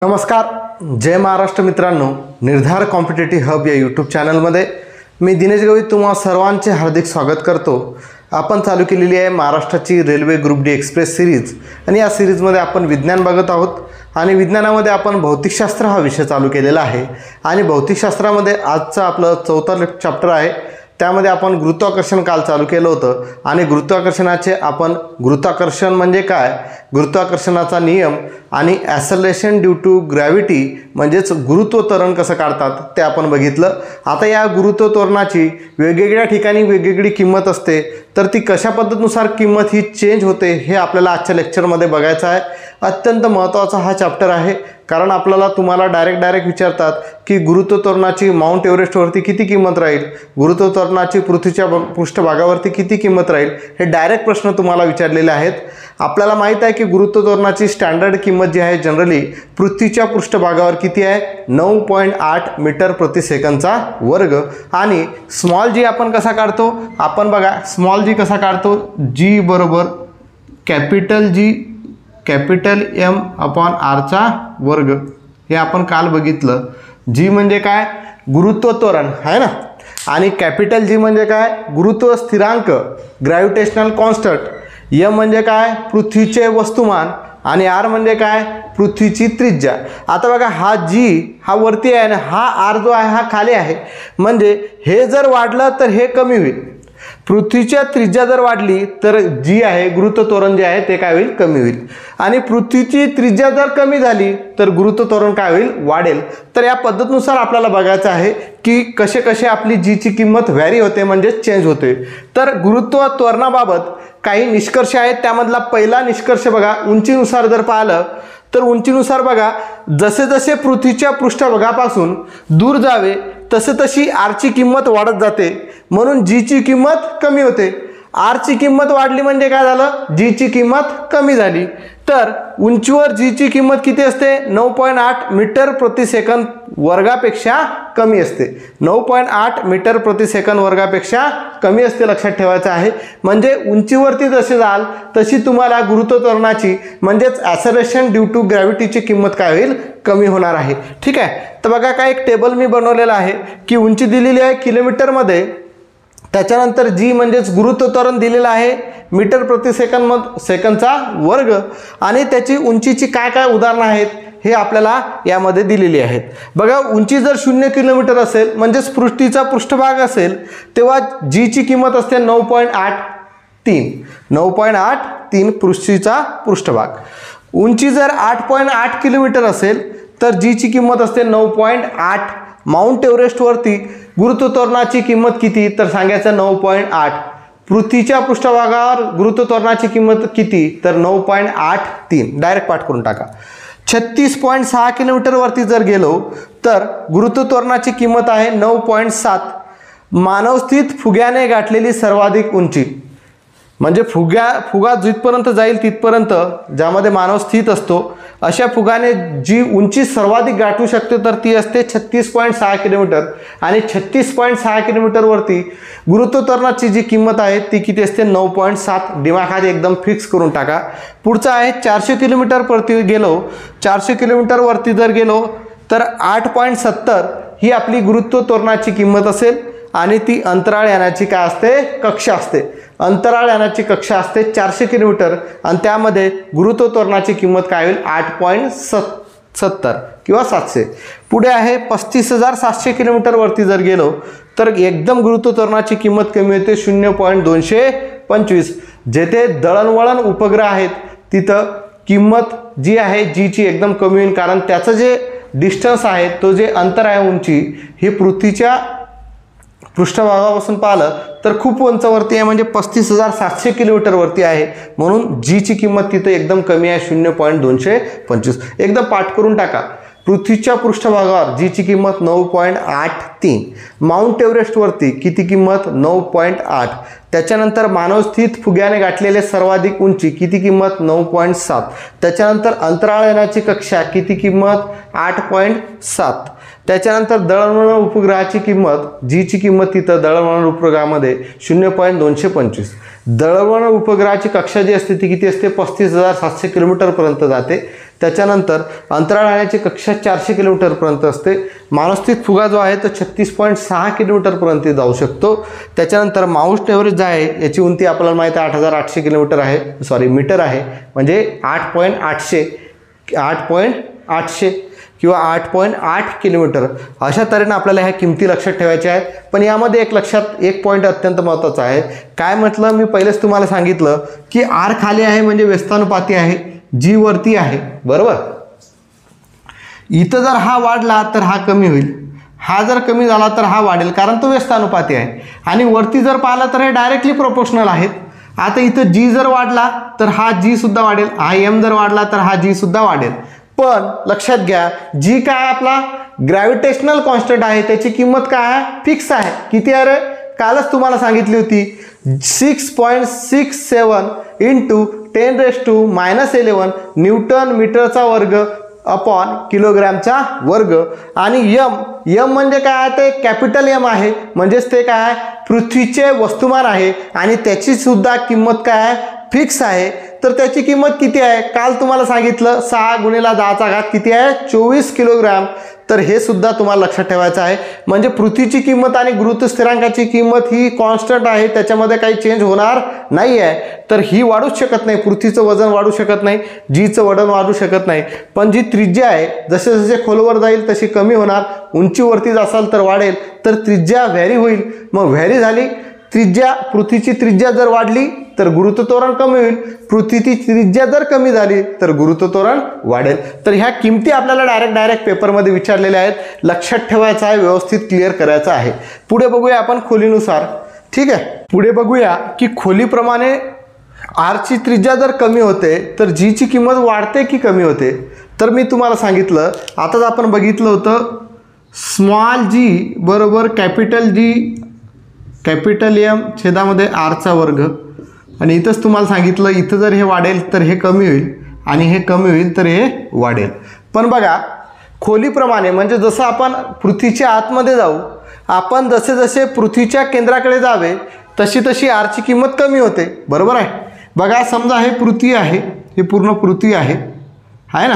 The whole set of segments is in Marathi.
नमस्कार, जय महाराष्ट्र मित्रांनो. निर्धार कॉम्पिटेटिव्ह हब या यूट्यूब चॅनलमध्ये मी दिनेश गवई तुम्हा सर्वांचे हार्दिक स्वागत करतो. आपण चालू केलेली आहे महाराष्ट्राची railway group D express series आणि या सिरीजमध्ये आपण विज्ञान बघत आहोत आणि विज्ञानामध्ये आपण भौतिकशास्त्र हा विषय चालू केलेला आहे आणि भौतिकशास्त्रामध्ये आजचं आपलं चौथा चॅप्टर आहे. त्यामध्ये आपण गुरुत्वाकर्षण काल चालू केलं होतं आणि गुरुत्वाकर्षणाचे आपण गुरुत्वाकर्षण म्हणजे काय, गुरुत्वाकर्षणाचा नियम आणि ॲसेलरेशन ड्यू टू ग्रॅव्हिटी म्हणजेच गुरुत्व त्वरण कसं काढतात ते आपण बघितलं. आता या गुरुत्व त्वरणाची वेगवेगळ्या ठिकाणी वेगवेगळी किंमत असते, तर ती कशा पद्धतीनुसार किंमत ही चेंज होते हे आपल्याला आजच्या लेक्चरमध्ये बघायचं आहे. अत्यंत महत्त्वाचा हा चॅप्टर आहे, कारण आपल्याला तुम्हाला डायरेक्ट विचारतात की गुरुत्व त्वरणाची माउंट एव्हरेस्टवरती किती किंमत राहील, गुरुत्व त्वरणाची पृथ्वीच्या पृष्ठभागावरती किती किंमत राहील, हे डायरेक्ट प्रश्न तुम्हाला विचारलेले आहेत. आपल्याला माहीत आहे की गुरुत्व त्वरणाची स्टँडर्ड किंमत जी आहे जनरली पृथ्वीच्या पृष्ठभागावर किती आहे, 9.8 मीटर प्रति सेकंदचा वर्ग. आणि स्मॉल जी आपण कसा काढतो, आपण बघा स्मॉल जी कसा काढतो, जी बरोबर कॅपिटल एम अपॉन आरचा वर्ग. हे आपण काल बघितलं. जी म्हणजे काय, गुरुत्व त्वरण आहे ना, आणि कॅपिटल जी म्हणजे काय, गुरुत्व स्थिरांक ग्रॅव्हिटेशनल कॉन्स्टंट. एम म्हणजे काय, पृथ्वीचे वस्तुमान, आणि आर म्हणजे काय, पृथ्वीची त्रिज्या. आता बघा हा जी हा वरती आहे आणि हा आर जो आहे हा खाली आहे, म्हणजे हे जर वाढलं तर हे कमी होईल. पृथ्वीच्या त्रिज्या जर वाढली तर जी आहे गुरुत्व त्वरण जे आहे ते काय होईल, कमी होईल. आणि पृथ्वीची त्रिज्या जर कमी झाली तर गुरुत्व त्वरण काय होईल, वाढेल. तर या पद्धतीनुसार आपल्याला बघायचं आहे की कसे कसे आपली जीची किंमत व्हॅरी होते म्हणजे चेंज होते. तर गुरुत्व त्वरणाबाबत काही निष्कर्ष आहेत. त्यामधला पहिला निष्कर्ष बघा, उंचीनुसार जर पाहिलं तर उंचीनुसार बघा जसे जसे पृथ्वीच्या पृष्ठभागापासून दूर जावे तसे तशी आरची किंमत वाढत जाते, म्हणून जीची किंमत कमी होते. आरची किंमत वाढली म्हणजे काय झालं, जीची किंमत कमी झाली. तर उंचीवर जीची किंमत किती असते, 9.8 मीटर प्रति सेकंद वर्गापेक्षा कमी असते. 9.8 मीटर प्रति सेकंद वर्गापेक्षा कमी असते, लक्षात ठेवायचं आहे. म्हणजे उंचीवरती जसे जाल तशी तुम्हाला गुरुत्व त्वरणाची म्हणजेच ॲसेलरेशन ड्यू टू ग्रॅव्हिटीची किंमत काय होईल, कमी होणार आहे. ठीक आहे. तर बघा काय एक टेबल मी बनवलेला आहे की उंची दिलेली आहे किलोमीटरमध्ये, त्याच्यानंतर जी म्हणजेच गुरुत्व त्वरण दिलेलं आहे मीटर प्रति सेकंदचा वर्ग, आणि त्याची उंचीची काय काय उदाहरणं आहेत हे आपल्याला यामध्ये दिलेली आहेत. बघा उंची जर 0 किलोमीटर असेल म्हणजेच पृथ्वीचा पृष्ठभाग असेल तेव्हा जीची किंमत असते 9.83 पृथ्वीचा पृष्ठभाग. उंची जर 8.8 किलोमीटर असेल तर जीची किंमत असते 9.8. माउंट एव्हरेस्टवरती गुरुत्व त्वरणाची किंमत किती, तर सांगायचं 9.8. पृथ्वीच्या पृष्ठभागावर गुरुत्व त्वरणाची किंमत किती, तर 9.83. डायरेक्ट पाठ करून टाका. 36.6 किलोमीटरवरती जर गेलो तर गुरुत्व त्वरणाची किंमत आहे 9.7. मानवस्थित फुग्याने गाठलेली सर्वाधिक उंची, म्हणजे फुगा जिथपर्यंत जाईल तिथपर्यंत ज्यामध्ये मानव स्थित असतो अशा फुगाने जी उंची सर्वाधिक गाठू शकते तर ती असते 36.6 किलोमीटर. आणि 36.6 किलोमीटरवरती गुरुत्व त्वरणाची जी किंमत आहे ती किती असते, 9.7. दिमाखात एकदम फिक्स करून टाका. पुढचं आहे 400 किलोमीटरवरती गेलो. 400 किलोमीटरवरती जर गेलो तर 8.70 ही आपली गुरुत्व त्वरणाची किंमत असेल, आणि ती अंतराळ यानाची काय असते, कक्षा असते. अंतराळ यानाची कक्षा असते 400 किलोमीटर, आणि त्यामध्ये गुरुत्व त्वरणाची किंमत काय होईल, 8.70 किंवा 700. पुढे आहे 35,700 किलोमीटरवरती जर गेलो तर एकदम गुरुत्व त्वरणाची किंमत कमी होते, 0.225. जेथे दळणवळण उपग्रह आहेत तिथं किंमत जी आहे जीची एकदम कमी होईल, कारण त्याचं जे डिस्टन्स आहे, तो जे अंतर आहे उंची, हे पृथ्वीच्या पृष्ठभागापासून पाहिलं तर खूप उंचावरती आहे, म्हणजे 35,700 किलोमीटरवरती आहे, म्हणून जीची किंमत तिथं एकदम कमी आहे, 0.225. एकदम पाठ करून टाका. पृथ्वीच्या पृष्ठभागावर जीची किंमत 9.83. माउंट एव्हरेस्टवरती किती किंमत, 9.8. त्याच्यानंतर मानवस्थित फुग्याने गाठलेले सर्वाधिक उंची किती किंमत, 9.7. त्याच्यानंतर अंतराळ यानाची कक्षा किती किंमत, 8.7. त्याच्यानंतर दळणवळण उपग्रहाची किंमत, जीची किंमत तिथं दळणवळण उपग्रहामध्ये 0.225. दळणवळण उपग्रहाची कक्षा जी असते ती किती असते, 35,700 किलोमीटरपर्यंत जाते. त्याच्यानंतर अंतराळयानाची कक्षा 400 किलोमीटरपर्यंत असते. मानवस्थित फुगा जो आहे तो 36.6 किलोमीटरपर्यंत जाऊ शकतो. त्याच्यानंतर माउंट एव्हरेस्ट जो आहे याची उंची आपल्याला माहिती आहे 8,800 किलोमीटर आहे, मीटर आहे, म्हणजे 8.800 किंवा 8.8 किलोमीटर. अशा तऱ्हेने आपल्याला ह्या किमती लक्षात ठेवायच्या आहेत. पण यामध्ये एक पॉईंट अत्यंत महत्त्वाचा आहे. काय म्हटलं मी पहिलेच तुम्हाला सांगितलं की आर खाली आहे म्हणजे व्यस्तानुपाती आहे, जी वरती आहे, बरोबर. इथं जर हा वाढला तर हा कमी होईल, हा जर कमी झाला तर हा वाढेल, कारण तो व्यस्तानुपाती आहे. आणि वरती जर पाहिलं तर हे डायरेक्टली प्रोपोर्शनल आहेत. आता इथं जी जर वाढला तर हा जी सुद्धा वाढेल, हा एम जर वाढला तर हा जी सुद्धा वाढेल. पण लक्षात घ्या, जी काय आपला ग्रॅव्हिटेशनल कॉन्स्टंट आहे त्याची किंमत काय आहे, फिक्स आहे. किती आहे रे, कालच तुम्हाला सांगितली होती 6.67 इंटू 10⁻⁻11 न्यूटन मीटरचा वर्ग अपॉन किलोग्रॅमचा वर्ग. आणि यम म्हणजे काय आहे, ते कॅपिटल एम आहे, म्हणजेच ते काय आहे, पृथ्वीचे वस्तुमान आहे आणि त्याची सुद्धा किंमत काय आहे, फिक्स आहे. तर त्याची किंमत किती आहे, काल तुम्हाला सांगितलं 6 × 10⁻⁴ किती आहे, 24 किलोग्रॅम. तर हे सुद्धा तुम्हाला लक्षात ठेवायचं आहे. म्हणजे पृथ्वीची किंमत आणि गुरुत्व स्थिरांकाची किंमत ही कॉन्स्टंट आहे, त्याच्यामध्ये काही चेंज होणार नाही आहे. तर ही वाढूच शकत नाही, पृथ्वीचं वजन वाढू शकत नाही, जीचं वजन वाढू शकत नाही. पण जी त्रिज्या आहे जसे जसे खोलवर जाईल तशी कमी होणार, उंचीवरती जासाल तर वाढेल, तर त्रिज्या व्हॅरी होईल. मग व्हॅरी झाली त्रिज्या, पृथ्वीची त्रिज्या जर वाढली तर गुरुत्व त्वरण कमी होईल, पृथ्वीची त्रिज्या जर कमी झाली तर गुरुत्व त्वरण वाढेल. तर ह्या किमती आपल्याला डायरेक्ट पेपरमध्ये विचारलेल्या आहेत, लक्षात ठेवायचं आहे, व्यवस्थित क्लिअर करायचं आहे. पुढे बघूया आपण खोलीनुसार. ठीक आहे, पुढे बघूया की खोलीप्रमाणे आरची त्रिज्या जर कमी होते तर जीची किंमत वाढते की कमी होते. तर मी तुम्हाला सांगितलं, आताच आपण बघितलं होतं स्मॉल जी बरोबर कॅपिटल एम छेदामध्ये आरचा वर्ग. आणि इथंच तुम्हाला सांगितलं इथं जर हे वाढेल तर हे कमी होईल आणि हे कमी होईल तर हे वाढेल. पण बघा खोलीप्रमाणे म्हणजे जसं आपण पृथ्वीच्या आतमध्ये जाऊ, आपण जसे जसे पृथ्वीच्या केंद्राकडे जावे तशी तशी आरची किंमत कमी होते, बरोबर आहे. बघा समजा हे पृथ्वी आहे, हे पूर्ण पृथ्वी आहे ना,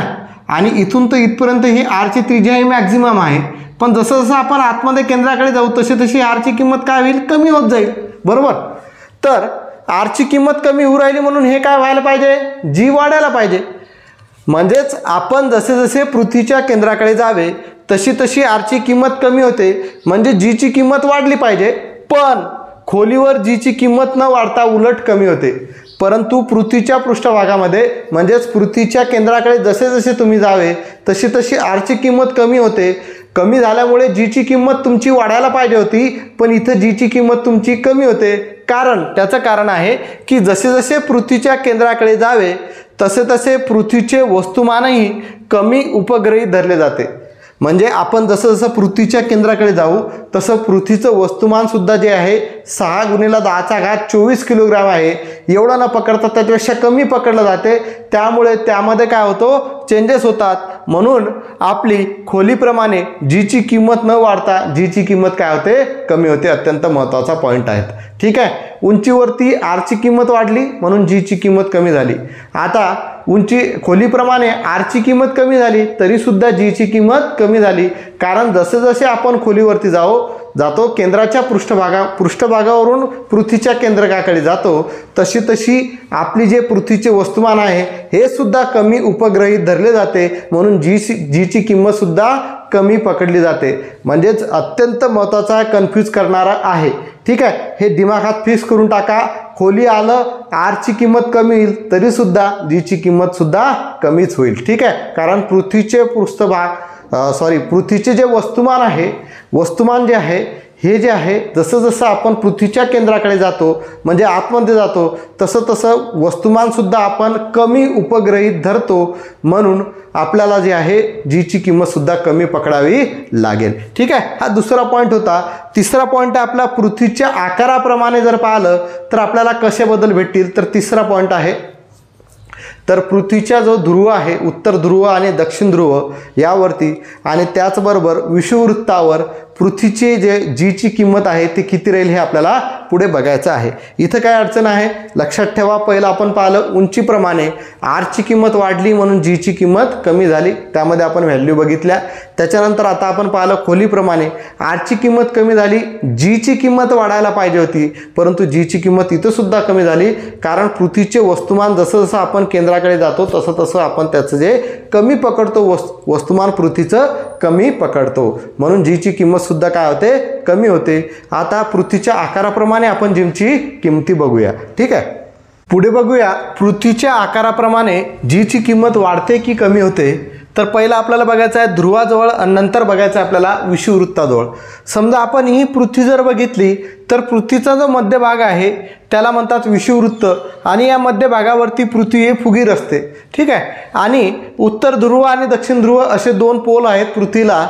आणि इथून तर इथपर्यंत ही आरची त्रिज्या ही मॅक्झिमम आहे. पण जसं जसं आपण आतमध्ये केंद्राकडे जाऊ तशी तशी आरची किंमत काय होईल, कमी होत जाईल, बरोबर. तर आरची किंमत कमी होऊ राहिली म्हणून हे काय व्हायला पाहिजे, जी वाढायला पाहिजे. म्हणजेच आपण जसे जसे पृथ्वीच्या केंद्राकडे जावे तशी तशी आरची किंमत कमी होते, म्हणजे जीची किंमत वाढली पाहिजे. पण खोलीवर जीची किंमत न वाढता उलट कमी होते. परंतु पृथ्वीच्या पृष्ठभागामध्ये म्हणजेच पृथ्वीच्या केंद्राकडे जसे जसे तुम्ही जावे तशी तशी आरची किंमत कमी होते. कमी झाल्यामुळे जीची किंमत तुमची वाढायला पाहिजे होती, पण इथं जीची किंमत तुमची कमी होते. त्याचं कारण आहे की जसे जसे पृथ्वीच्या केंद्राकडे जावे तसे तसे पृथ्वीचे वस्तुमानही कमी उपग्रहित धरले जाते. म्हणजे आपण जसं जसं पृथ्वीच्या केंद्राकडे जाऊ तसं पृथ्वीचं वस्तुमान सुद्धा जे आहे 6 × 10⁻24 किलोग्राम आहे. एवढं न पकडता त्याच्यापेक्षा कमी पकडलं जाते, त्यामुळे त्यामध्ये काय होतो, चेंजेस होतात. म्हणून आपली खोलीप्रमाणे जीची किंमत न वाढता जीची किंमत काय होते, कमी होते. अत्यंत महत्त्वाचा पॉईंट आहे. ठीक आहे, उंचीवरती आरची किंमत वाढली म्हणून जीची किंमत कमी झाली. आता खोलीप्रमाणे आरची किंमत कमी झाली तरी सुद्धा जीची किंमत कमी झाली, कारण जसे जसे आपण खोलीवरती जातो केंद्राच्या पृष्ठभागावरून पृथ्वीच्या केंद्रकाकडे जातो तशी तशी आपली जे पृथ्वीचे वस्तुमान आहे हे सुद्धा कमी उपग्रहित धरले जाते, म्हणून जीची किंमत सुद्धा कमी पकडली जाते. म्हणजेच अत्यंत महत्त्वाचा कन्फ्यूज करणारा आहे. ठीक आहे, हे दिमागात फिक्स करून टाका. खोली आलं आरची किंमत कमी होईल तरी सुद्धा जीची किंमत सुद्धा कमीच होईल. ठीक आहे, कारण पृथ्वीचे पृथ्वीचे जे वस्तुमान जे आहे हे जे आहे जसं जसं आपण पृथ्वीच्या केंद्राकडे जातो म्हणजे आतमध्ये जातो तसं तसं वस्तुमान सुद्धा आपण कमी उपग्रहित धरतो, म्हणून आपल्याला जे आहे जीची किंमत सुद्धा कमी पकडावी लागेल. ठीक आहे, हा दुसरा पॉईंट होता. तिसरा पॉईंट आपला पृथ्वीच्या आकाराप्रमाणे जर पाहिलं तर आपल्याला कसे बदल भेटतील. तर तिसरा पॉईंट आहे, तर पृथ्वीचा जो ध्रुव आहे उत्तर ध्रुव आणि दक्षिण ध्रुव यावरती आणि त्याचबरोबर विषुववृत्तावर पृथ्वीचे जे जीची किंमत आहे ती किती राहील हे आपल्याला पुढे बघायचं आहे. इथं काय अडचण आहे लक्षात ठेवा. पहिलं आपण पाहिलं उंचीप्रमाणे आरची किंमत वाढली म्हणून जीची किंमत कमी झाली, त्यामध्ये आपण व्हॅल्यू बघितल्या. त्याच्यानंतर आता आपण पाहिलं खोलीप्रमाणे आरची किंमत कमी झाली, जीची किंमत वाढायला पाहिजे होती, परंतु जीची किंमत इथं सुद्धा कमी झाली, कारण पृथ्वीचे वस्तुमान जसं जसं आपण केंद्राकडे जातो तसं तसं आपण त्याचं जे कमी पकडतो वस्तुमान पृथ्वीचं कमी पकडतो, म्हणून जीची किंमत सुद्धा काय होते कमी होते. आता पृथ्वीच्या आकाराप्रमाणे आपण जीची किंमती बघूया. ठीक आहे, पुढे बघूया पृथ्वीच्या आकाराप्रमाणे जीची किंमत वाढते की कमी होते. तर पहिलं आपल्याला बघायचं आहे ध्रुवाजवळ आणि नंतर बघायचं आहे आपल्याला विषुववृत्ताजवळ. समजा आपण ही पृथ्वी जर बघितली तर पृथ्वीचा जो मध्यभाग आहे त्याला म्हणतात विषुववृत्त, आणि या मध्यभागावरती पृथ्वी हे फुगीर असते. ठीक आहे, आणि उत्तर ध्रुव आणि दक्षिण ध्रुव असे दोन पोल आहेत पृथ्वीला,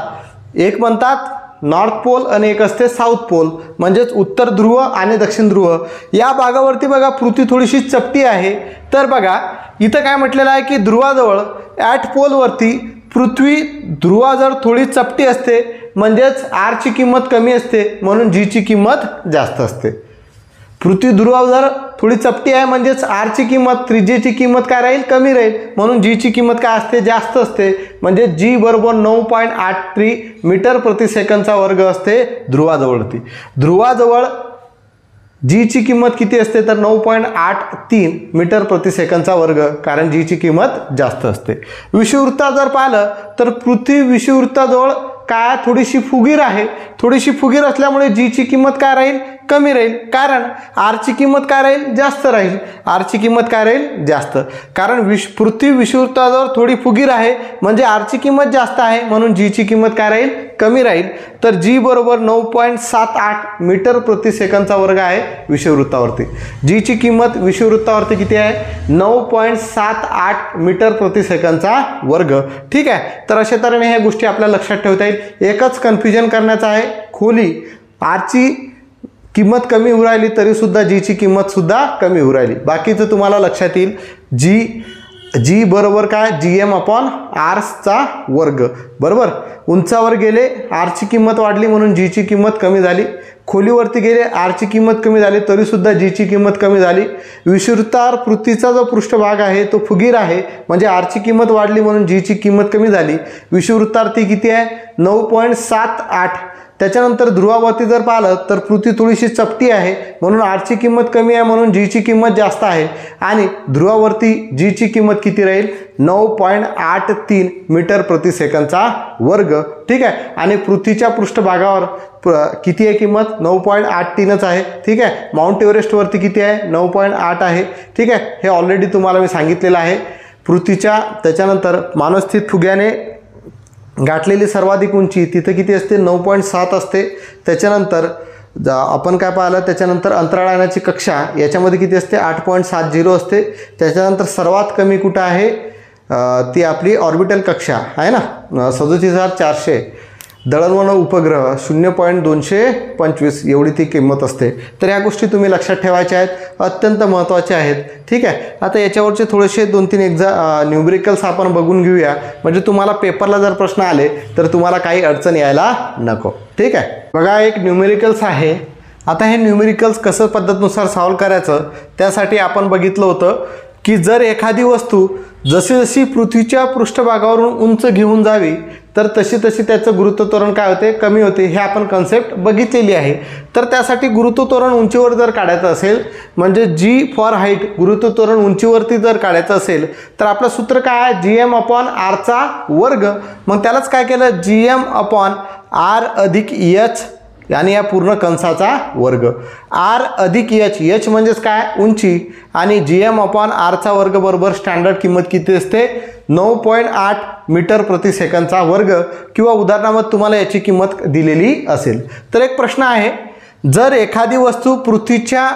एक म्हणतात नॉर्थ पोल आणि एक असते साऊथ पोल, म्हणजेच उत्तर ध्रुव आणि दक्षिण ध्रुव. या भागावरती बघा पृथ्वी थोडीशी चपटी आहे. तर बघा इथं काय म्हटलेलं आहे की ध्रुवाजवळ ॲट पोलवरती पृथ्वी ध्रुवाजवळ थोडी चपटी असते, म्हणजेच आरची किंमत कमी असते म्हणून जीची किंमत जास्त असते. पृथ्वी ध्रुवावर थोडी चपटी आहे म्हणजेच आरची किंमत त्रिज्येची किंमत काय राहील कमी राहील, म्हणून जीची किंमत काय असते जास्त असते, म्हणजे जी बरोबर 9.83 मीटर प्रति सेकंदचा वर्ग असते ध्रुवाजवळती. ध्रुवाजवळ जीची किंमत किती असते तर 9.83 मीटर प्रति सेकंदचा वर्ग, कारण जीची किंमत जास्त असते. विषुववृत्तात जर पाहिलं तर पृथ्वी विषुववृत्ताजवळ काय थोडीशी फुगीर आहे, थोडीशी फुगीर असल्यामुळे जीची किंमत काय राहील कमी राहील, कारण आरची किंमत काय राहील जास्त राहील. आरची किंमत काय राहील जास्त, कारण पृथ्वी विषुववृत्ताजवळ थोडी फुगीर आहे म्हणजे आरची किंमत जास्त आहे म्हणून जीची किंमत काय राहील कमी राहील. तर जी बरोबर 9.78 मीटर प्रति सेकंदचा वर्ग आहे विषुववृत्तावरती. जीची किंमत विषुववृत्तावरती किती आहे 9.78 मीटर प्रति सेकंदचा वर्ग. ठीक आहे, तर अशा तऱ्हेने ह्या गोष्टी आपल्याला लक्षात ठेवता येईल. एकच कन्फ्युजन करण्याचं आहे, खोली आरची किंमत कमी होऊ राहिली तरी सुद्धा जीची किंमत सुद्धा कमी होऊ राहिली, बाकीचं तुम्हाला लक्षात येईल. जी बरोबर काय GM/Rचा वर्ग बरोबर. उंचावर गेले आरची किंमत वाढली म्हणून जीची किंमत कमी झाली, खोलीवरती गेले आरची किंमत कमी झाली तरी सुद्धा जीची किंमत कमी झाली. विषुववृत्तावर पृथ्वीचा जो पृष्ठभाग आहे तो फुगीर आहे म्हणजे आरची किंमत वाढली म्हणून जीची किंमत कमी झाली. विषुववृत्तावर ती किती आहे 9.78. त्याच्यानंतर ध्रुवावरती जर पाहिलं तर पृथ्वी थोडीशी चपटी आहे म्हणून आरची किंमत कमी आहे म्हणून जीची किंमत जास्त आहे, आणि ध्रुवावरती जीची किंमत किती राहील 9.83 मीटर प्रति सेकंदचा वर्ग. ठीक आहे, आणि पृथ्वीच्या पृष्ठभागावर किती आहे किंमत 9.83च आहे. ठीक आहे, माउंट एव्हरेस्टवरती किती आहे 9.8 आहे. ठीक आहे, हे ऑलरेडी तुम्हाला मी सांगितलेलं आहे. पृथ्वीच्या त्याच्यानंतर मानवस्थित फुग्याने गाठलेली सर्वाधिक उंची तिथं किती असते 9.7 असते. त्याच्यानंतर आपण काय पाहिलं त्याच्यानंतर अंतराळयानाची कक्षा याच्यामध्ये किती असते 8.70 असते. त्याच्यानंतर सर्वात कमी कुठं आहे ती आपली ऑर्बिटल कक्षा आहे ना 37,400. दळणवळण उपग्रह 0.225 एवढी ती किंमत असते. तर या गोष्टी तुम्ही लक्षात ठेवायच्या आहेत, अत्यंत महत्त्वाच्या आहेत. ठीक आहे, आता याच्यावरचे थोडेसे 2-3 न्यूमेरिकल्स आपण बघून घेऊया, म्हणजे तुम्हाला पेपरला जर प्रश्न आले तर तुम्हाला काही अडचण यायला नको. ठीक आहे, बघा एक न्यूमेरिकल्स आहे. आता हे न्यूमेरिकल्स कसं पद्धतीनुसार सॉल्व करायचं त्यासाठी आपण बघितलं होतं की जर एखादी वस्तू जशी जशी पृथ्वीच्या पृष्ठभागावरून उंच घेऊन जावी तर तशी तशी त्याचं गुरुत्व काय होते कमी होते, हे आपण कन्सेप्ट बघितलेली आहे. तर त्यासाठी गुरुत्व उंचीवर जर काढायचं असेल म्हणजे जी फॉर हाईट गुरुत्व उंचीवरती जर काढायचं असेल तर आपलं सूत्र काय आहे GM/Rचा वर्ग. मग त्यालाच काय केलं GM/R अधिक H आणि या पूर्ण कंसाचा वर्ग. R अधिक H म्हणजेच काय उंची, आणि GM/Rचा वर्ग बरोबर स्टँडर्ड किंमत किती असते 9.8 मीटर प्रति सेकंदचा वर्ग, किंवा उदाहरणार्थ तुम्हाला याची किंमत दिलेली असेल. तर एक प्रश्न आहे, जर एखादी वस्तू पृथ्वीच्या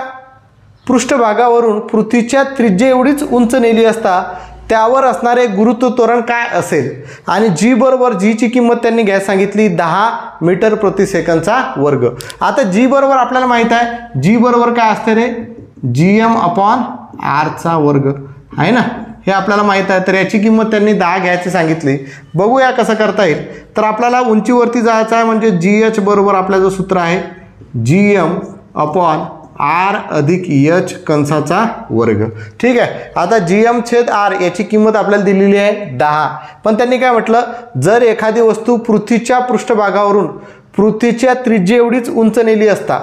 पृष्ठभागावरून पृथ्वीच्या त्रिज्या एवढीच उंच नेली असता त्यावर असणारे गुरुत्व त्वरण काय असेल, आणि जी बरोबर जीची किंमत त्यांनी घ्यायला सांगितली 10 मीटर प्रति सेकंदचा वर्ग. आता जी बरोबर आपल्याला माहित आहे जी बरोबर काय असते रे GM/Rचा वर्ग आहे ना. हे आपल्याला माहीत आहे, तर याची किंमत त्यांनी 10 घ्यायची सांगितली. बघूया कसं करता येईल. तर आपल्याला उंचीवरती जायचं आहे, म्हणजे GH बरोबर आपलं जो सूत्र आहे GM अपॉन R अधिक H कंसाचा वर्ग. ठीक आहे. आता GM/R याची किंमत आपल्याला दिलेली आहे 10. पण त्यांनी काय म्हटलं, जर एखादी वस्तू पृथ्वीच्या पृष्ठभागावरून पृथ्वीच्या त्रिज्या एवढीच उंच नेली असता,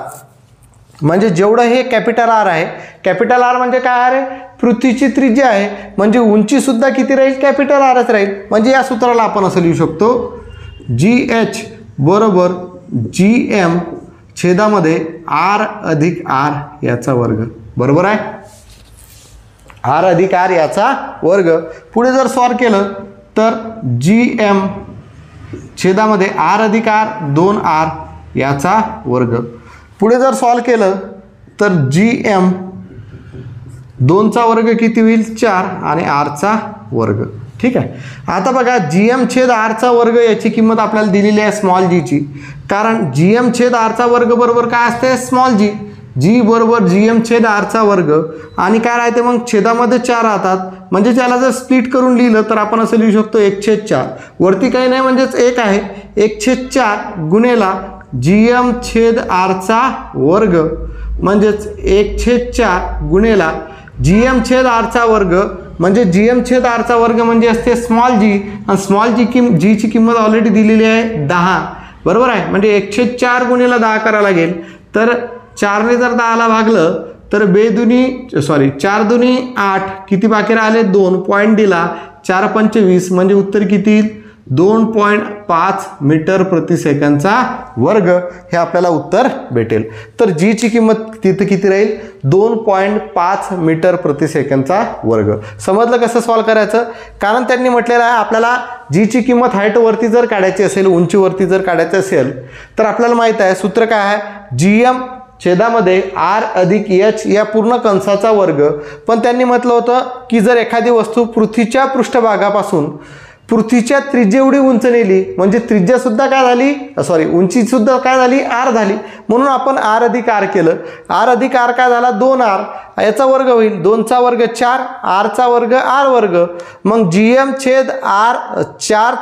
म्हणजे जेवढं हे कॅपिटल R आहे, कॅपिटल R म्हणजे काय आहे, पृथ्वीची त्रिज्या आहे, म्हणजे उंची सुद्धा किती राहील, कॅपिटल Rच राहील. म्हणजे या सूत्राला आपण असं लिहू शकतो, GH बरोबर GM छेदामध्ये R अधिक R याचा वर्ग. बरोबर आहे, R अधिक R याचा वर्ग. पुढे जर सॉल्व केलं तर GM छेदामध्ये R अधिक R 2R याचा वर्ग. पुढे जर सॉल्व केलं तर GM 2चा वर्ग किती होईल, 4 आणि R चा वर्ग. ठीक आहे. आता बघा GM/R चा वर्ग याची किंमत आपल्याला दिलेली आहे स्मॉल g ची, कारण GM/R चा वर्ग बरोबर काय असते, स्मॉल g. g बरोबर GM/R चा वर्ग आणि काय राहते मग छेदामध्ये 4 राहतात, म्हणजे त्याला जर स्प्लिट करून लिहिलं तर आपण असं लिहू शकतो 1/4. वरती काही नाही म्हणजेच 1 आहे, 1/4 गुणेला GM/R चा वर्ग म्हणजेच 1/4 गुणेला GM/R चा वर्ग, म्हणजे GM/R चा वर्ग म्हणजे असते स्मॉल g, आणि स्मॉल g ची किंमत ऑलरेडी दिलेली आहे 10. बरोबर आहे, म्हणजे 1/4 गुणेला 10 करावं लागेल. तर 4ने जर 10ला भागलं तर 4 दुनी 8, किती बाकी राहिले 2, पॉईंट दिला 4 पंचे 20, म्हणजे उत्तर किती येईल 2.5 मीटर प्रति सेकंदचा वर्ग हे आपल्याला उत्तर भेटेल. तर जी ची किंमत तिथे किती राहील, 2.5 मीटर प्रति सेकंदचा वर्ग. समजलं कसं सॉल्व करायचं, कारण त्यांनी म्हटलेलं आहे आपल्याला जी ची किंमत हाईटवरती जर काढायची असेल, उंचीवरती जर काढायची असेल, तर आपल्याला माहित आहे सूत्र काय आहे, GM छेदामध्ये R अधिक H या पूर्ण कंसाचा वर्ग. पण त्यांनी म्हटलं होतं की जर एखादी वस्तू पृथ्वीच्या पृष्ठभागापासून पृथ्वीच्या त्रिज्या एवढी उंच नेली, म्हणजे त्रिज्या सुद्धा काय झाली, उंची सुद्धा काय झाली, R झाली. म्हणून आपण R अधिक R केलं. R अधिक R काय झाला, 2R याचा वर्ग होईल, 2चा वर्ग 4, R चा वर्ग R वर्ग. मग GM/R 4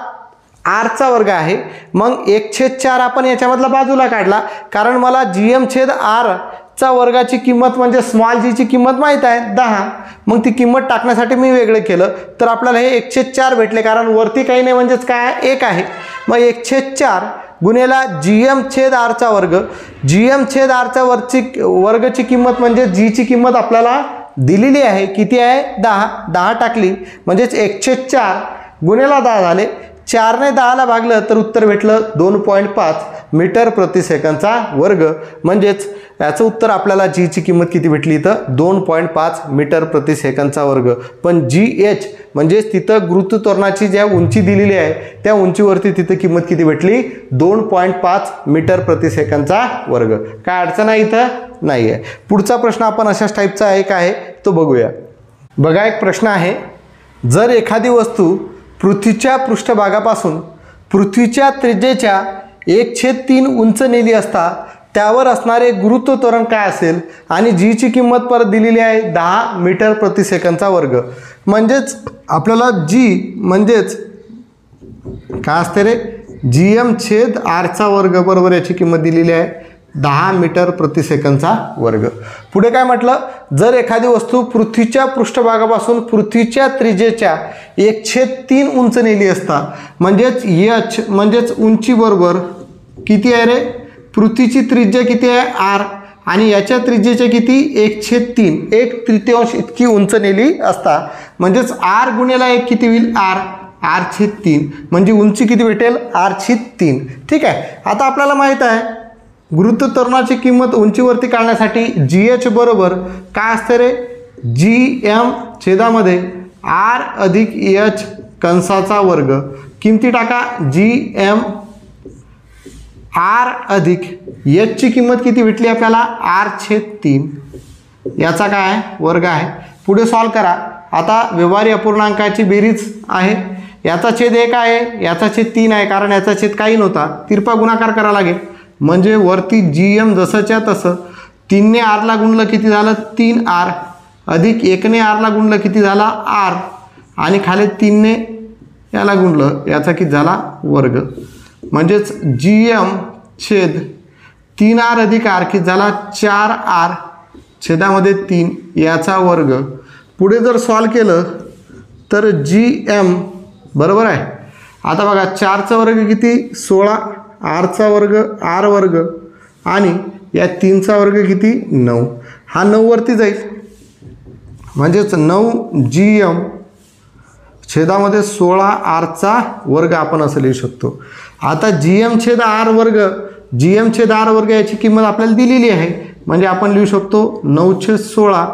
R चा वर्ग आहे. मग 1/4 आपण याच्यामधला बाजूला काढला, कारण मला GM/R चा वर्गाची किंमत म्हणजे स्मॉल जी ची किंमत माहीत आहे 10. मग ती किंमत टाकण्यासाठी मी वेगळं केलं, तर आपल्याला हे 1/4 भेटले, कारण वरती काही नाही म्हणजेच काय 1 आहे. मग 1/4 गुणेला GM/R चा वर्ग. GM/R च्या वर्गाची किंमत म्हणजे जी ची किंमत आपल्याला दिलेली आहे, किती आहे 10 टाकली, म्हणजेच 1/4 गुणेला 10 झाले. 4ने 10ला भागलं तर उत्तर भेटलं 2.5 मीटर प्रति सेकंदचा वर्ग. म्हणजेच याचं उत्तर आपल्याला जी ची किंमत किती भेटली, तर 2.5 मीटर प्रति सेकंदचा वर्ग. पण GH म्हणजे तिथं गुरुत्वाकर्षणाची ज्या उंची दिलेली आहे त्या उंचीवरती तिथं किंमत किती भेटली, 2.5 मीटर प्रति सेकंदचा वर्ग. काय अडचण आहे इथं नाही आहे. पुढचा प्रश्न आपण अशाच टाईपचा एक आहे तो बघूया. बघा एक प्रश्न आहे, जर एखादी वस्तू पृथ्वीच्या पृष्ठभागापासून पृथ्वीच्या त्रिज्येच्या 1/3 उंच नेली असता त्यावर असणारे गुरुत्व त्वरण काय असेल, आणि जी ची किंमत परत दिलेली आहे 10 मीटर प्रति सेकंदचा वर्ग. म्हणजेच आपल्याला जी म्हणजेच काय असते रे, GM/R चा वर्ग बरोबर याची किंमत दिलेली आहे 10 मीटर प्रति सेकंदचा वर्ग. पुढे काय म्हटलं, जर एखादी वस्तू पृथ्वीच्या पृष्ठभागापासून पृथ्वीच्या त्रिज्येच्या 1/3 उंच नेली असता, म्हणजेच H म्हणजेच उंची बरोबर किती आहे रे, पृथ्वीची त्रिज्या किती आहे R, आणि याच्या त्रिज्येच्या किती 1/3, 1/3 इतकी उंच नेली असता, म्हणजेच R गुणेला 1 किती होईल R/3, म्हणजे उंची किती भेटेल R/3. ठीक आहे. आता आपल्याला माहित आहे गुरुत्व त्वरणाची किंमत उंचीवरती काढण्यासाठी GH बरोबर काय असते रे, GM छेदामध्ये R अधिक H कंसाचा वर्ग. किमती टाका, GM R अधिक H ची किंमत किती भेटली आपल्याला R/3 याचा काय आहे वर्ग आहे. पुढे सॉल्व करा. आता व्यवहारी अपूर्णांकाची बेरीज आहे, याचा छेद 1 आहे, याचा छेद 3 आहे, कारण याचा छेद काही नव्हता, तिरपा गुणाकार करावा लागेल. म्हणजे वरती GM जसंच्या तसं 3ने R ला गुणलं किती झालं 3R, अधिक 1ने R ला गुणलं किती झाला R, आणि खाली 3ने याला गुणलं, याचा किती झाला वर्ग, म्हणजेच GM छेद 3R अधिक R किती झाला 4R छेदामध्ये 3 याचा वर्ग. पुढे जर सॉल्व केलं तर GM बरोबर आहे. आता बघा 4चा वर्ग किती 16, Rचा वर्ग R वर्ग आणि या 3चा वर्ग किती 9, हा 9 वरती जाईल म्हणजेच 9 GM छेदामध्ये 16 Rचा वर्ग आपण असं लिहू शकतो. आता GM छेद R वर्ग, GM छेद R वर्ग याची किंमत आपल्याला दिलेली आहे, म्हणजे आपण लिहू शकतो 9/16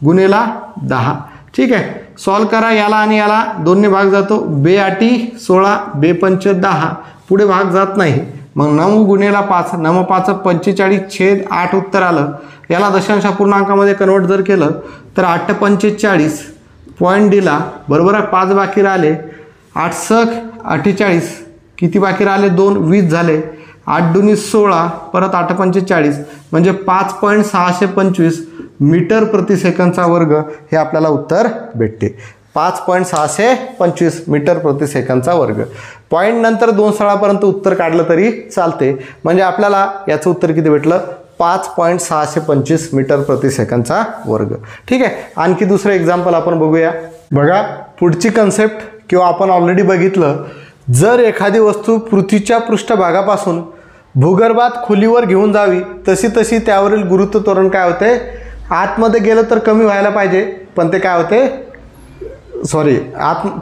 गुणिला 10. ठीक आहे, सॉल्व करा, याला आणि याला 2ने भाग जातो, 2×8 16, 2×5 10, पुढे भाग जात नाही, मग 9 गुणिला 5, 9 5 45 छेद 8 उत्तर आलं. याला दशांश पूर्णांकामध्ये कन्वर्ट जर केलं तर 8 45 पॉईंट दिला बरोबर आहे. 5 बाकी राहिले, 8 सक 48, किती बाकी राहिले 2, 20 झाले, 8 दुनी 16 परत 8 45 म्हणजे 5.625 मीटर प्रति सेकंदचा वर्ग हे आपल्याला उत्तर भेटते. 5.625 मीटर प्रति सेकंदचा वर्ग. पॉईंट नंतर 2 स्थळापर्यंत उत्तर काढलं तरी चालते, म्हणजे आपल्याला याचं उत्तर किती भेटलं 5.625 मीटर प्रति सेकंदचा वर्ग. ठीक आहे, आणखी दुसरं एक्झाम्पल आपण बघूया. बघा पुढची कन्सेप्ट किंवा आपण ऑलरेडी बघितलं, जर एखादी वस्तू पृथ्वीच्या पृष्ठभागापासून भूगर्भात खोलीवर घेऊन जावी तशी तशी त्यावरील गुरुत्व त्वरण काय होते, आतमध्ये गेलं तर कमी व्हायला पाहिजे पण ते काय होते,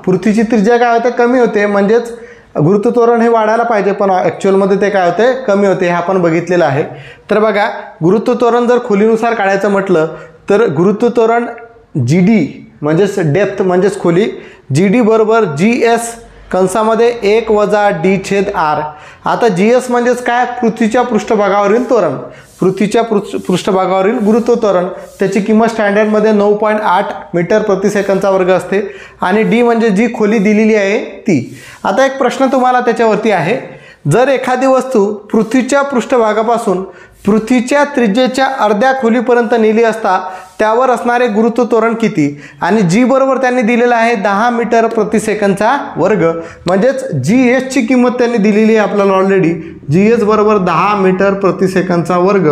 पृथ्वीची त्रिज्या काय होते कमी होते, म्हणजेच गुरुत्व त्वरण हे वाढायला पाहिजे पण ॲक्च्युअलमध्ये ते काय होते कमी होते, हे आपण बघितलेलं आहे. तर बघा गुरुत्व त्वरण जर खोलीनुसार काढायचं म्हटलं तर गुरुत्व त्वरण GD म्हणजेच डेप्थ म्हणजेच खोली, GD बरोबर GS कंसामध्ये 1 - D/R. आता GS म्हणजेच काय, पृथ्वीच्या पृष्ठभागावरील त्वरण, पृथ्वीच्या पृष्ठभागावरील गुरुत्व त्वरण, त्याची किंमत स्टँडर्डमध्ये 9.8 मीटर प्रति सेकंदचा वर्ग असते आणि D म्हणजे जी खोली दिलेली आहे ती. आता एक प्रश्न तुम्हाला त्याच्यावरती आहे, जर एखादी वस्तू पृथ्वीच्या पृष्ठभागापासून पृथ्वीच्या त्रिज्येच्या अर्ध्या खोलीपर्यंत नेली असता त्यावर असणारे गुरुत्व त्वरण किती, आणि G बरोबर त्यांनी दिलेलं आहे 10 मीटर प्रति सेकंदचा वर्ग, म्हणजेच GS ची किंमत त्यांनी दिलेली आहे आपल्याला ऑलरेडी, GS बरोबर 10 मीटर प्रति सेकंदचा वर्ग.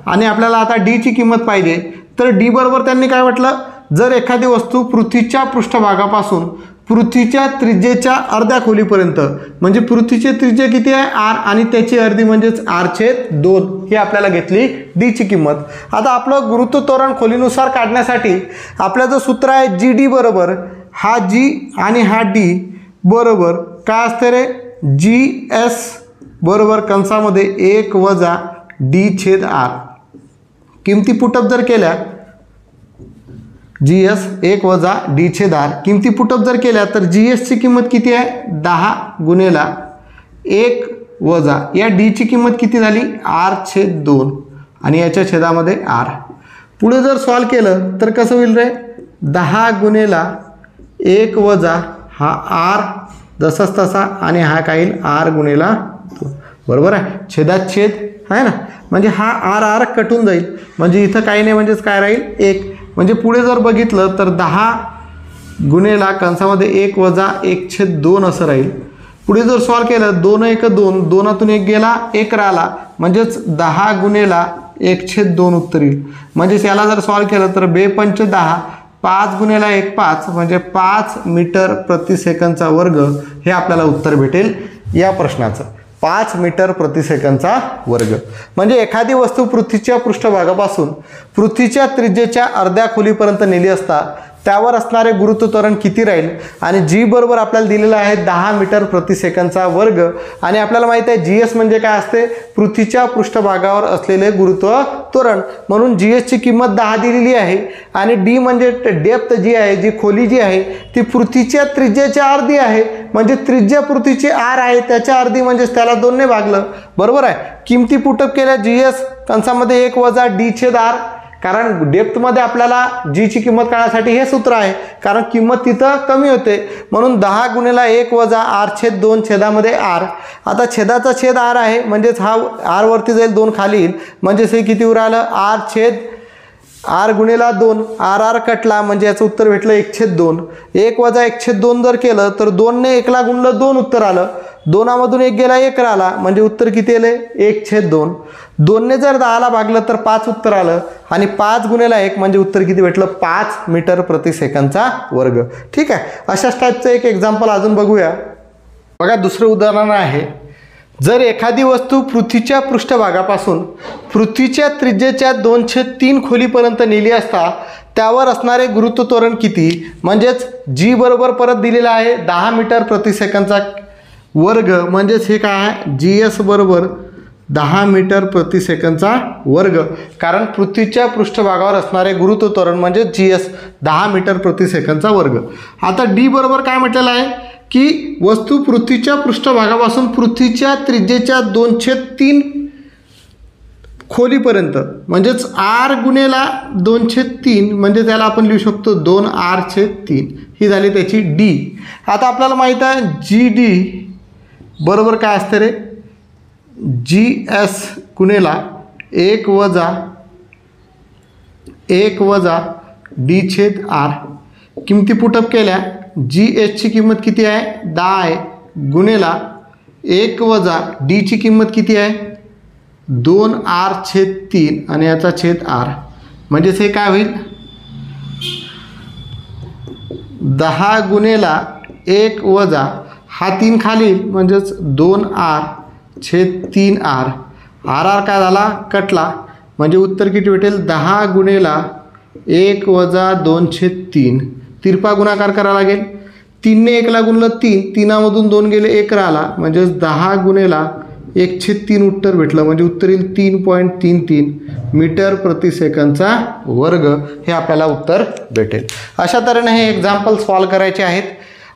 आणि आपल्याला आता D ची किंमत पाहिजे, तर D बरोबर त्यांनी काय म्हटलं, जर एखादी वस्तू पृथ्वीच्या पृष्ठभागापासून पृथ्वीच्या त्रिज्येच्या अर्ध्या खोलीपर्यंत, म्हणजे पृथ्वीची त्रिज्या किती आहे R आणि त्याची अर्धी म्हणजेच R/2 ही आपल्याला घेतली D ची किंमत. आता आपलं गुरुत्व त्वरण खोलीनुसार काढण्यासाठी आपलं जो सूत्र आहे GD बरोबर हा G आणि हा D बरोबर काय असते रे, GS बरोबर कंसामध्ये 1 - D/R. किमती पुटअप जर केल्या, GS 1 - D/R किमती पुटअप जर केल्या तर GS ची किंमत किती आहे 10 गुणिला 1 या D ची किंमत किती झाली R/2 आणि याच्या छेदामध्ये R. पुढे जर सॉल्व केलं तर कसं होईल रे, 10 गुणिला 1 हा R जसाच तसा आणि हा काय येईल R गुणिला 2 बरोबर आहे, छेदात छेद आहे ना, म्हणजे हा R कटून जाईल, म्हणजे इथं काही नाही म्हणजेच काय राहील 1. म्हणजे पुढे जर बघितलं तर 10 गुणिला कंसामध्ये 1 - 1/2 असं राहील. पुढे जर सॉल्व केलं 2 1 2, 2तून 1 गेला 1 राहिला, म्हणजेच 10 गुणिला 1/2 उत्तर येईल. म्हणजेच याला जर सॉल्व केलं तर 2 5 10, 5 गुणिला 1 5 म्हणजे 5 मीटर प्रति सेकंदचा वर्ग हे आपल्याला उत्तर भेटेल या प्रश्नाचं. 5 मीटर प्रति सेकंदचा वर्ग. म्हणजे एखादी वस्तू पृथ्वीच्या पृष्ठभागापासून पृथ्वीच्या त्रिज्येच्या अर्ध्या खोलीपर्यंत नेली असता त्यावर असणारे गुरुत्व त्वरण किती राहील, आणि G बरोबर आपल्याला दिलेला आहे 10 मीटर प्रति सेकंदचा वर्ग. आणि आपल्याला माहिती आहे GS म्हणजे काय असते, पृथ्वीच्या पृष्ठभागावर असलेले गुरुत्व त्वरण, म्हणून GS ची किंमत 10 दिलेली आहे. आणि D म्हणजे डेप्थ जी आहे, जी खोली जी आहे ती पृथ्वीच्या त्रिज्येच्या अर्धी आहे, म्हणजे त्रिज्या पृथ्वीची R आहे त्याच्या अर्धी, म्हणजेच त्याला 2 ने भागलं बरोबर आहे. किमती पुटअप केल्या GS कंसामध्ये 1 - D/R, कारण डेप्थमध्ये आपल्याला G ची किंमत काढण्यासाठी हे सूत्र आहे, कारण किंमत तिथं कमी होते, म्हणून 10 गुणिला 1 - R/2 छेदामध्ये R. आता छेदाचा छेद R आहे, म्हणजेच हा R वरती जाईल 2 खाली येईल, म्हणजेच हे किती उरलं आर गुणिला 2, आर आर कटला म्हणजे याचं उत्तर भेटलं 1/2. 1 वजा 1/2 जर केलं तर 2 ने 1 ला गुणलं 2 उत्तर आलं. 2 मधून 1 गेला 1 राहिला म्हणजे उत्तर किती आले 1/2. 2 ने जर 10 ला भागलं तर 5 उत्तर आलं आणि 5 गुणिला 1 म्हणजे उत्तर किती भेटलं 5 मीटर प्रति सेकंदचा वर्ग. ठीक आहे. अशाच टाईपचं एक एक्झाम्पल अजून बघूया. बघा दुसरं उदाहरण आहे. जर एखादी वस्तू पृथ्वीच्या पृष्ठभागापासून पृथ्वीच्या त्रिज्येच्या 2/3 खोलीपर्यंत नेली असता त्यावर असणारे गुरुत्व त्वरण किती. म्हणजेच जी बरोबर परत दिलेला आहे 10 मीटर प्रति सेकंदचा वर्ग म्हणजेच हे काय आहे जी एस बरोबर 10 मीटर प्रति सेकंदचा वर्ग. कारण पृथ्वीच्या पृष्ठभागावर असणारे गुरुत्व त्वरण म्हणजे जी एस 10 मीटर प्रति सेकंदचा वर्ग. आता डी बरोबर काय म्हटलेलं आहे की वस्तू पृथ्वीच्या पृष्ठभागापासून पृथ्वीच्या त्रिज्येच्या 2/3 खोलीपर्यंत म्हणजेच आर गुणिला 2/3 म्हणजे त्याला आपण लिहू शकतो 2r/3 ही झाली त्याची डी. आता आपल्याला माहीत आहे जी डी बरोबर काय असते रे जी एस गुणिला 1 वजा d/r. किमती पुटअप केल्या जी एसची किंमत किती आहे 10 आहे गुणिला 1 वजा डीची किंमत किती आहे 2r/3 आणि याचा छेद r म्हणजेच हे काय होईल 10 गुणिला 1 वजा हा 3 खाली म्हणजेच 2r/3r. आर आर काय झाला कटला म्हणजे उत्तर किती भेटेल 10 गुणिला 1 वजा 2/3. तिरपा गुणाकार करावा लागेल. 3 ने 1 ला गुणलं 3, 3 मधून 2 गेले 1 राहिला म्हणजेच 10 गुणिला 1/3 उत्तर भेटलं म्हणजे उत्तर येईल 3.33 मीटर प्रति सेकंदचा वर्ग हे आपल्याला उत्तर भेटेल. अशा तऱ्हेने हे एक्झाम्पल सॉल्व करायचे आहेत.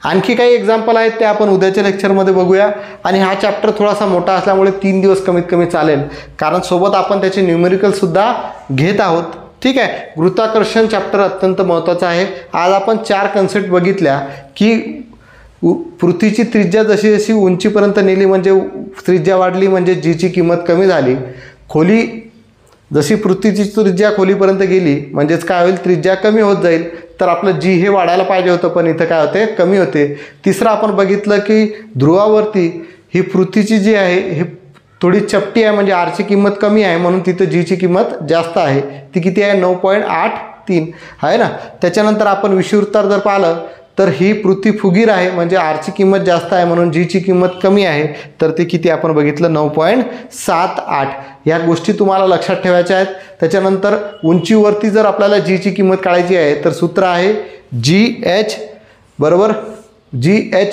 आणखी काही एक्झाम्पल आहेत ते आपण उद्याच्या लेक्चरमध्ये बघूया. आणि हा चॅप्टर थोडासा मोठा असल्यामुळे 3 दिवस कमीत कमी चालेल कारण सोबत आपण त्याचे न्यूमेरिकलसुद्धा घेत आहोत. ठीक आहे. गुरुत्वाकर्षण चॅप्टर अत्यंत महत्त्वाचा आहे. आज आपण 4 कन्सेप्ट बघितल्या की पृथ्वीची त्रिज्या जशी जशी उंचीपर्यंत नेली म्हणजे त्रिज्या वाढली म्हणजे जीची किंमत कमी झाली. खोली जशी पृथ्वीची त्रिज्या खोलीपर्यंत गेली म्हणजेच काय होईल त्रिज्या कमी होत जाईल. तर आपलं जी हे वाढायला पाहिजे होतं पण इथं काय होते कमी होते. तिसरं आपण बघितलं की ध्रुवावरती ही पृथ्वीची जी आहे हे थोडी चपटी आहे म्हणजे आरची किंमत कमी आहे म्हणून तिथं जीची किंमत जास्त आहे. ती किती आहे 9.83 आहे ना. त्याच्यानंतर आपण विषुववृत्तावर जर पाहिलं तर ही पृथ्वी फुगीर आहे म्हणजे आरची किंमत जास्त आहे म्हणून जीची किंमत कमी आहे. तर ते किती आपण बघितलं 9.78. ह्या गोष्टी तुम्हाला लक्षात ठेवायच्या आहेत. त्याच्यानंतर उंचीवरती जर आपल्याला जीची किंमत काढायची आहे तर सूत्र आहे जी एच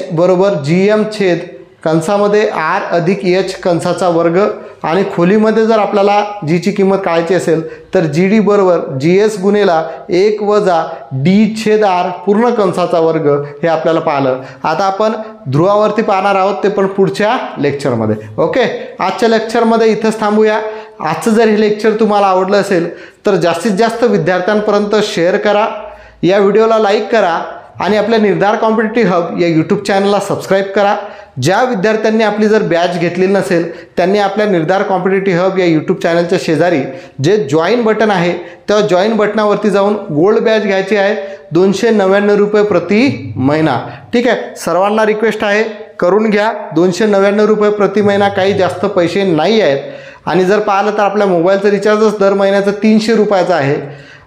बरोबर GM छेद कंसामध्ये आर अधिक एच कंसाचा वर्ग. आणि खोलीमध्ये जर आपल्याला जीची किंमत काढायची असेल तर GD बरोबर GS गुणिला 1 वजा D/r पूर्ण कंसाचा वर्ग हे आपल्याला पाहिलं. आता आपण ध्रुवावरती पाहणार आहोत ते पण पुढच्या लेक्चरमध्ये. ओके. आजच्या लेक्चरमध्ये इथंच थांबूया. आजचं जर हे लेक्चर तुम्हाला आवडलं असेल तर जास्तीत जास्त विद्यार्थ्यांपर्यंत शेअर करा. या व्हिडिओला लाईक करा आणि आपल्या निर्धार कॉम्पिटिटिव्ह हब या यूट्यूब चॅनलला सबस्क्राईब करा. ज्या विद्यार्थ्यांनी आपली जर बॅच घेतलेली नसेल त्यांनी आपल्या निर्धार कॉम्पिटिटिव्ह हब या यूट्यूब चॅनलच्या शेजारी जे जॉईन बटन आहे त्या जॉईन बटनावरती जाऊन गोल्ड बॅच घ्यायची आहे 299 रुपये प्रति महिना. ठीक आहे. सर्वांना रिक्वेस्ट आहे करून घ्या. 299 रुपये प्रति महिना काही जास्त पैसे नाही आहेत. आणि जर पाहिलं तर आपल्या मोबाईलचं रिचार्जच दर महिन्याचं 300 रुपयाचं आहे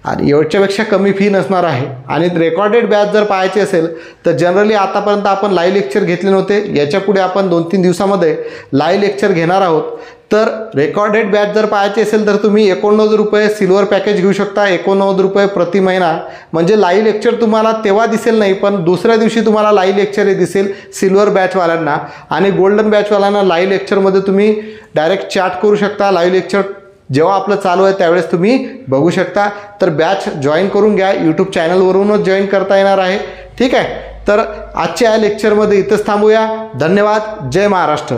आणि याच्यापेक्षा कमी फी नसणार आहे. आणि रेकॉर्डेड बॅच जर पाहायची असेल तर जनरली आतापर्यंत आपण लाईव्ह लेक्चर घेतले नव्हते. याच्यापुढे आपण 2-3 दिवसामध्ये लाईव्ह लेक्चर घेणार आहोत. तर रेकॉर्डेड बॅच जर पाहायची असेल तर तुम्ही 89 रुपये सिल्वर पॅकेज घेऊ शकता. 89 रुपये प्रति महिना म्हणजे लाईव्ह लेक्चर तुम्हाला तेव्हा दिसेल नाही पण दुसऱ्या दिवशी तुम्हाला लाईव्ह लेक्चर हे दिसेल सिल्वर बॅचवाल्यांना. आणि गोल्डन बॅचवाल्यांना लाईव्ह लेक्चरमध्ये तुम्ही डायरेक्ट चॅट करू शकता. लाईव्ह लेक्चर जेव्हा आपलं चालू आहे त्यावेळेस तुम्ही बघू शकता. तर बॅच जॉईन करून घ्या. यूट्यूब चॅनलवरूनच जॉईन करता येणार आहे. ठीक आहे. तर आजच्या या लेक्चरमध्ये इथंच थांबूया. धन्यवाद. जय महाराष्ट्र.